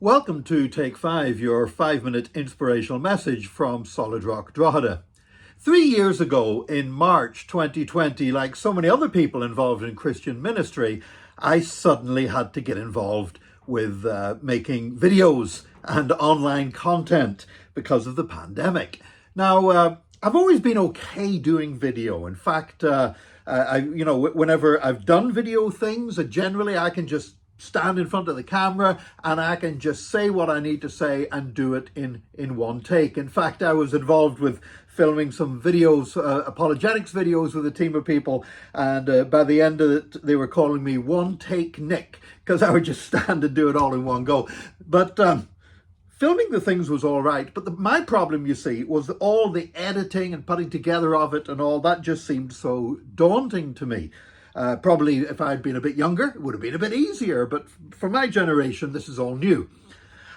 Welcome to Take 5, your 5-minute inspirational message from Solid Rock Drogheda. 3 years ago, in March 2020, like so many other people involved in Christian ministry, I suddenly had to get involved with making videos and online content because of the pandemic. Now, I've always been okay doing video. In fact, whenever I've done video things, generally I can just stand in front of the camera and I can just say what I need to say and do it in one take. In fact, I was involved with filming some videos, apologetics videos with a team of people, and by the end of it, they were calling me One Take Nick, because I would just stand and do it all in one go. But filming the things was all right, but my problem, you see, was all the editing and putting together of it and all that just seemed so daunting to me. Probably if I'd been a bit younger, it would have been a bit easier, but for my generation, this is all new.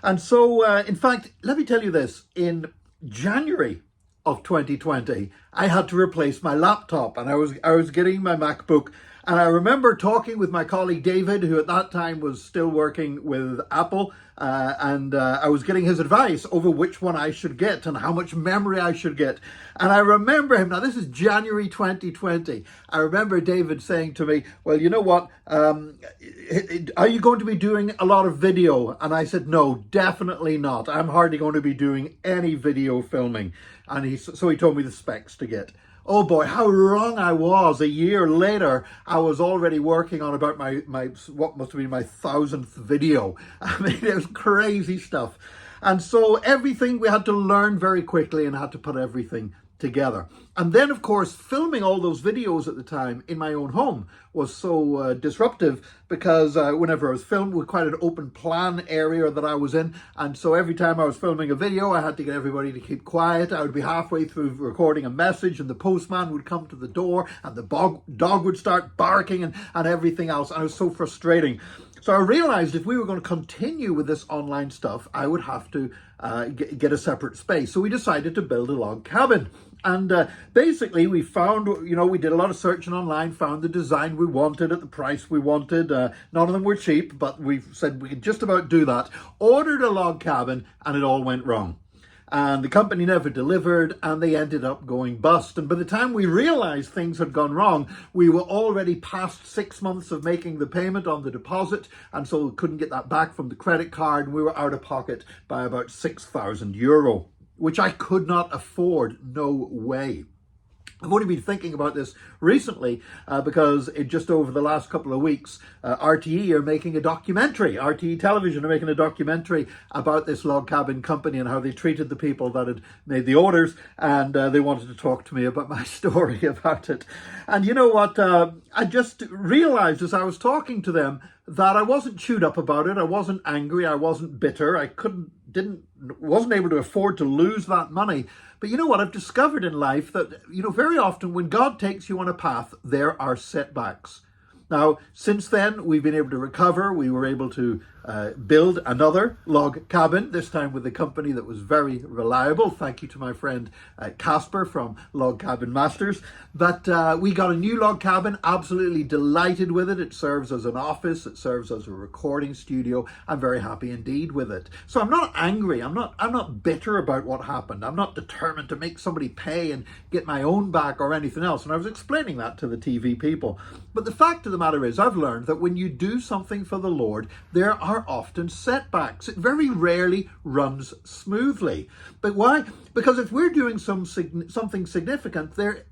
And so, in fact, let me tell you this, in January of 2020, I had to replace my laptop, and I was getting my MacBook, and I remember talking with my colleague David, who at that time was still working with Apple, and I was getting his advice over which one I should get and how much memory I should get. And I remember him, now this is January 2020, I remember David saying to me, well, you know what, are you going to be doing a lot of video? And I said, no, definitely not. I'm hardly going to be doing any video filming. And so he told me the specs to get. Oh boy, how wrong I was. A year later, I was already working on about my what must have been my 1000th video. I mean, it was crazy stuff. And so everything we had to learn very quickly and had to put everything together. And then, of course, filming all those videos at the time in my own home was so disruptive, because whenever I was filming, with quite an open plan area that I was in, and so every time I was filming a video, I had to get everybody to keep quiet. I would be halfway through recording a message and the postman would come to the door and the dog would start barking and everything else, and it was so frustrating. So I realized if we were going to continue with this online stuff, I would have to get a separate space. So we decided to build a log cabin. And basically we found, we did a lot of searching online, found the design we wanted at the price we wanted. None of them were cheap, but we said we could just about do that. Ordered a log cabin and it all went wrong. And the company never delivered and they ended up going bust. And by the time we realized things had gone wrong, we were already past 6 months of making the payment on the deposit. And so we couldn't get that back from the credit card. And we were out of pocket by about €6,000, which I could not afford. No way. I've only been thinking about this recently because just over the last couple of weeks, RTE are making a documentary. RTE Television are making a documentary about this log cabin company and how they treated the people that had made the orders. And they wanted to talk to me about my story about it. And you know what? I just realized as I was talking to them that I wasn't chewed up about it. I wasn't angry. I wasn't bitter. I wasn't able to afford to lose that money. But you know what? I've discovered in life that, very often when God takes you on a path, there are setbacks. Now, since then, we've been able to recover. We were able to build another log cabin, this time with a company that was very reliable. Thank you to my friend Casper from Log Cabin Masters. But we got a new log cabin, absolutely delighted with it. It serves as an office. It serves as a recording studio. I'm very happy indeed with it. So I'm not angry. I'm not bitter about what happened. I'm not determined to make somebody pay and get my own back or anything else. And I was explaining that to the TV people. But the fact of the matter is, I've learned that when you do something for the Lord, there are often setbacks. It very rarely runs smoothly. But why? Because if we're doing something significant, there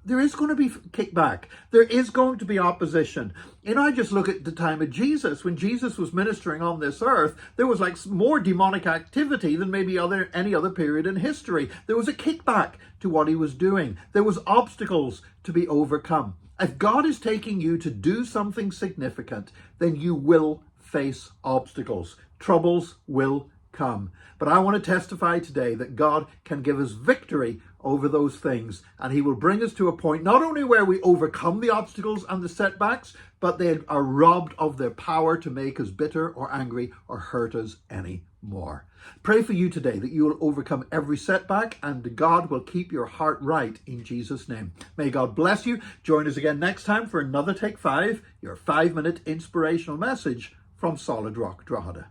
is going to be kickback. There is going to be opposition. I just look at the time of Jesus. When Jesus was ministering on this earth, there was like more demonic activity than maybe any other period in history. There was a kickback to what he was doing. There was obstacles to be overcome. If God is taking you to do something significant, then you will face obstacles. Troubles will come. But I want to testify today that God can give us victory over those things, and he will bring us to a point not only where we overcome the obstacles and the setbacks, but they are robbed of their power to make us bitter or angry or hurt us any more. Pray for you today that you will overcome every setback and God will keep your heart right in Jesus' name. May God bless you. Join us again next time for another Take 5, your 5-minute inspirational message from Solid Rock Drogheda.